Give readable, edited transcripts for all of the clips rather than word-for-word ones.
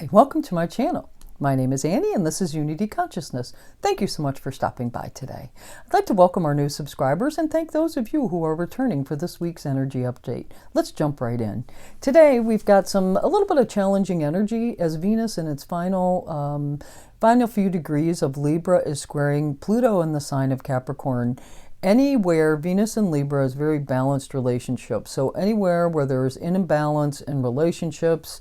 Hi, welcome to my channel. My name is Annie and this is Unity Consciousness. Thank you so much for stopping by today. I'd like to welcome our new subscribers and thank those of you who are returning for this week's energy update. Let's jump right in. Today we've got a little bit of challenging energy as Venus in its final few degrees of Libra is squaring Pluto in the sign of Capricorn. Anywhere Venus and Libra is very balanced relationships. So anywhere where there's an imbalance in relationships,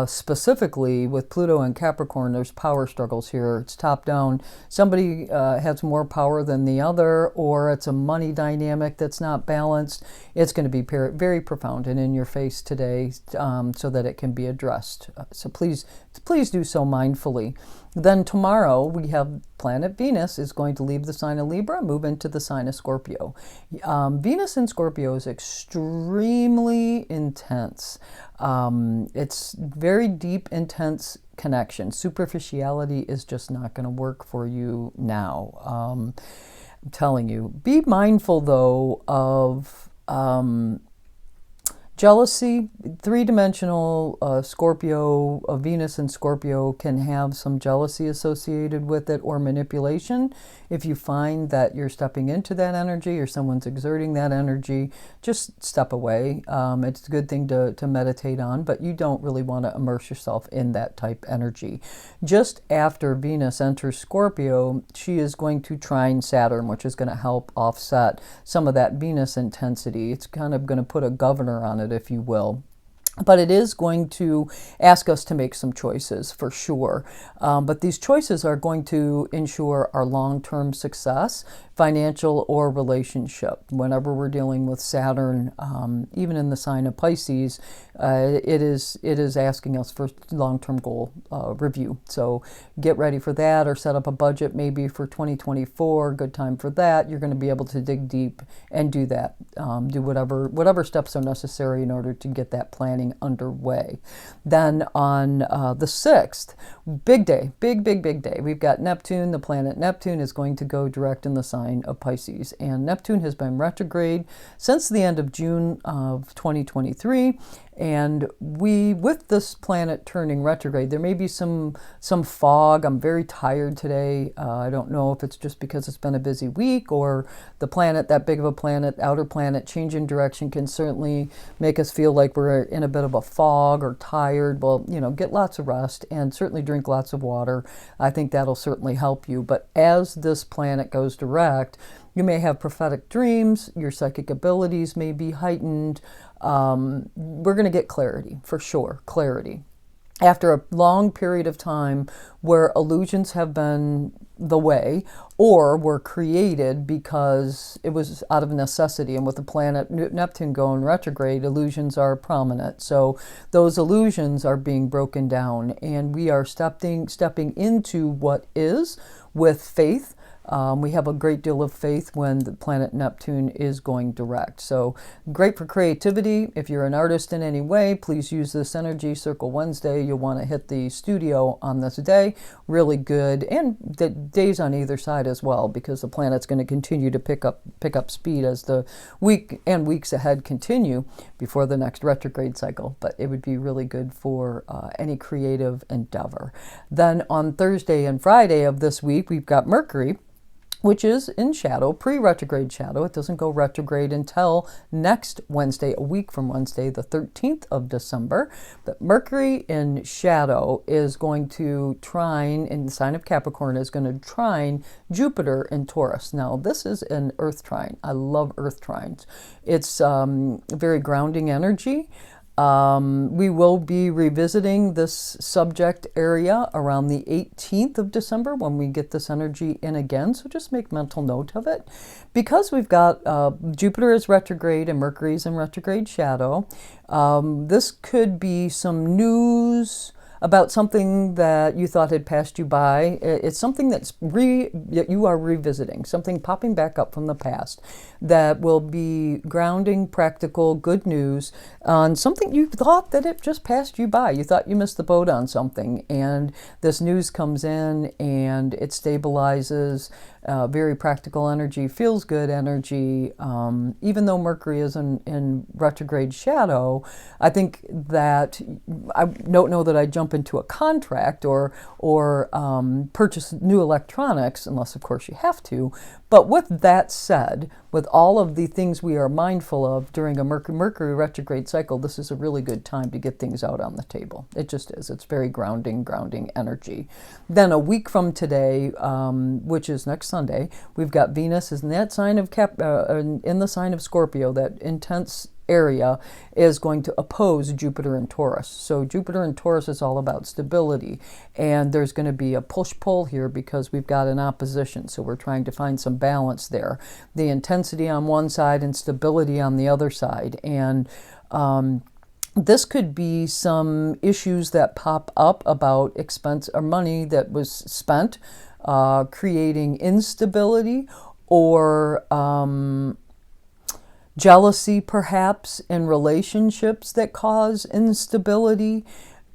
specifically with Pluto and Capricorn, there's power struggles here. It's top down. Somebody has more power than the other, or it's a money dynamic that's not balanced. It's going to be very profound and in your face today, so that it can be addressed. So please do so mindfully. Then tomorrow we have planet Venus is going to leave the sign of Libra, move into the sign of Scorpio. Venus in Scorpio is extremely intense. It's very deep, intense connection. Superficiality is just not going to work for you now. I'm telling you. Be mindful though of jealousy. Three-dimensional Scorpio, Venus and Scorpio can have some jealousy associated with it or manipulation. If you find that you're stepping into that energy or someone's exerting that energy, just step away. It's a good thing to meditate on, but you don't really want to immerse yourself in that type energy. Just after Venus enters Scorpio, she is going to trine Saturn, which is going to help offset some of that Venus intensity. It's kind of going to put a governor on it, if you will. But it is going to ask us to make some choices for sure. But these choices are going to ensure our long-term success, financial or relationship. Whenever we're dealing with Saturn, even in the sign of Pisces, it is asking us for long-term goal review. So get ready for that, or set up a budget maybe for 2024. Good time for that. You're going to be able to dig deep and do that. Do whatever steps are necessary in order to get that planning underway. Then on the 6th, big day, big day. We've got Neptune. The planet Neptune is going to go direct in the sign of Pisces, and Neptune has been retrograde since the end of June of 2023. And with this planet turning retrograde, there may be some fog. I'm very tired today. I don't know if it's just because it's been a busy week, or the planet, that big of a planet, outer planet, change in direction can certainly make us feel like we're in a bit of a fog or tired. Well, get lots of rest and certainly drink lots of water. I think that'll certainly help you. But as this planet goes direct, you may have prophetic dreams. Your psychic abilities may be heightened. We're going to get clarity, for sure, clarity. After a long period of time where illusions have been the way, or were created because it was out of necessity, and with the planet Neptune going retrograde, illusions are prominent. So those illusions are being broken down, and we are stepping into what is with faith. We have a great deal of faith when the planet Neptune is going direct. So great for creativity. If you're an artist in any way, please use this energy. Circle Wednesday, you'll want to hit the studio on this day. Really good. And the days on either side as well, because the planet's going to continue to pick up speed as the week and weeks ahead continue before the next retrograde cycle. But it would be really good for any creative endeavor. Then on Thursday and Friday of this week, we've got Mercury, which is in shadow, pre-retrograde shadow. It doesn't go retrograde until next Wednesday, a week from Wednesday, the 13th of December. But Mercury in shadow is going to trine, in the sign of Capricorn, is going to trine Jupiter in Taurus. Now, this is an earth trine. I love earth trines. It's very grounding energy. We will be revisiting this subject area around the 18th of December when we get this energy in again. So just make mental note of it. Because we've got Jupiter is retrograde and Mercury is in retrograde shadow, this could be some news about something that you thought had passed you by. It's something that you are revisiting, something popping back up from the past that will be grounding, practical, good news on something you thought that it just passed you by. You thought you missed the boat on something, and this news comes in and it stabilizes. very practical energy, feels good energy. Even though Mercury is in retrograde shadow, I think that I don't know that I jump into a contract or purchase new electronics, unless of course you have to. But with that said, with all of the things we are mindful of during a Mercury retrograde cycle, this is a really good time to get things out on the table. It just is. It's very grounding energy. Then a week from today, which is next Sunday, we've got Venus is in that sign of in the sign of Scorpio. That intense area is going to oppose Jupiter and Taurus. So Jupiter and Taurus is all about stability, and there's going to be a push-pull here because we've got an opposition. So we're trying to find some balance there. The intensity on one side and stability on the other side. And this could be some issues that pop up about expense or money that was spent, creating instability or jealousy perhaps in relationships that cause instability.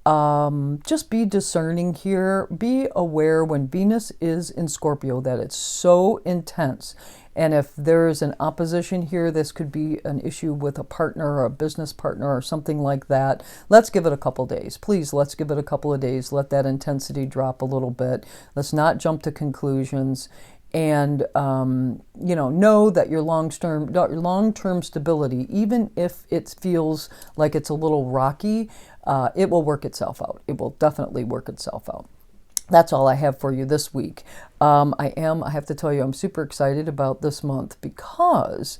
Just be discerning here. Be aware when Venus is in Scorpio that it's so intense. And if there is an opposition here, this could be an issue with a partner or a business partner or something like that. Let's give it a couple days. Please, let's give it a couple of days. Let that intensity drop a little bit. Let's not jump to conclusions. And, know that your long-term stability, even if it feels like it's a little rocky, it will work itself out. It will definitely work itself out. That's all I have for you this week. I have to tell you, I'm super excited about this month because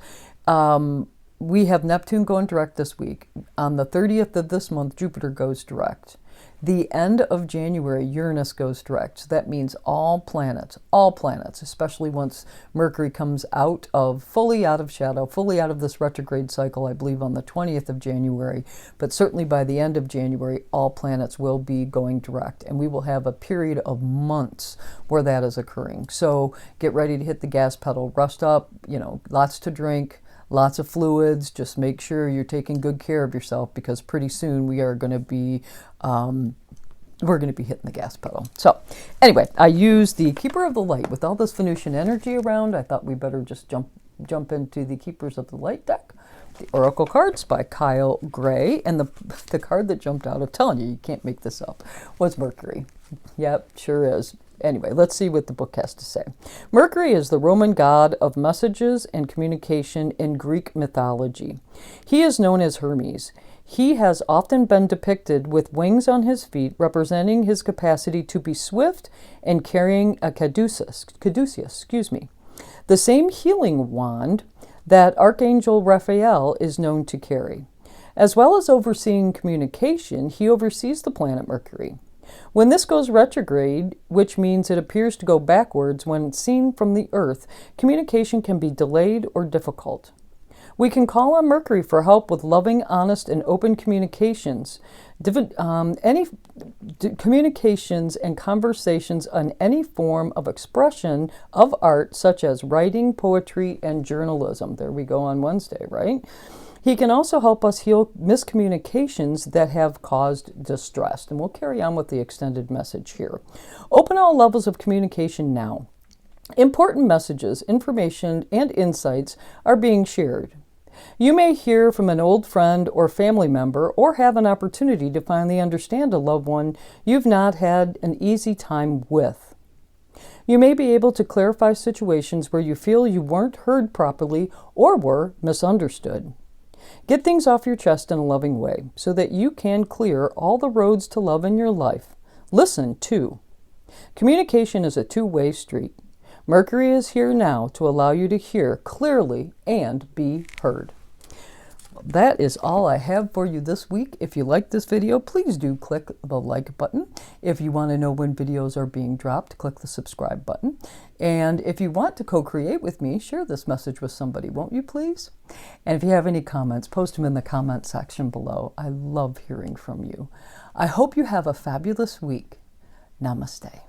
we have Neptune going direct this week. On the 30th of this month, Jupiter goes direct. The end of January, Uranus goes direct. So that means all planets, especially once Mercury comes fully out of shadow, fully out of this retrograde cycle, I believe on the 20th of January. But certainly by the end of January, all planets will be going direct. And we will have a period of months where that is occurring. So get ready to hit the gas pedal, rest up, lots to drink, lots of fluids. Just make sure you're taking good care of yourself because pretty soon we are going to be hitting the gas pedal. So anyway, I use the Keeper of the Light. With all this Venusian energy around, I thought we better just jump into the Keepers of the Light deck. The Oracle cards by Kyle Gray. And the card that jumped out, I'm telling you can't make this up, was Mercury. Yep, sure is. Anyway, let's see what the book has to say. Mercury is the Roman god of messages and communication in Greek mythology. He is known as Hermes. He has often been depicted with wings on his feet, representing his capacity to be swift and carrying a caduceus, the same healing wand that Archangel Raphael is known to carry. As well as overseeing communication, he oversees the planet Mercury. When this goes retrograde, which means it appears to go backwards when seen from the Earth, communication can be delayed or difficult. We can call on Mercury for help with loving, honest, and open communications. Communications and conversations on any form of expression of art, such as writing, poetry, and journalism. There we go on Wednesday, right? He can also help us heal miscommunications that have caused distress. And we'll carry on with the extended message here. Open all levels of communication now. Important messages, information, and insights are being shared. You may hear from an old friend or family member or have an opportunity to finally understand a loved one you've not had an easy time with. You may be able to clarify situations where you feel you weren't heard properly or were misunderstood. Get things off your chest in a loving way so that you can clear all the roads to love in your life. Listen, too. Communication is a two-way street. Mercury is here now to allow you to hear clearly and be heard. That is all I have for you this week. If you like this video, please do click the like button. If you want to know when videos are being dropped, click the subscribe button. And if you want to co-create with me, share this message with somebody, won't you please? And if you have any comments, post them in the comment section below. I love hearing from you. I hope you have a fabulous week. Namaste.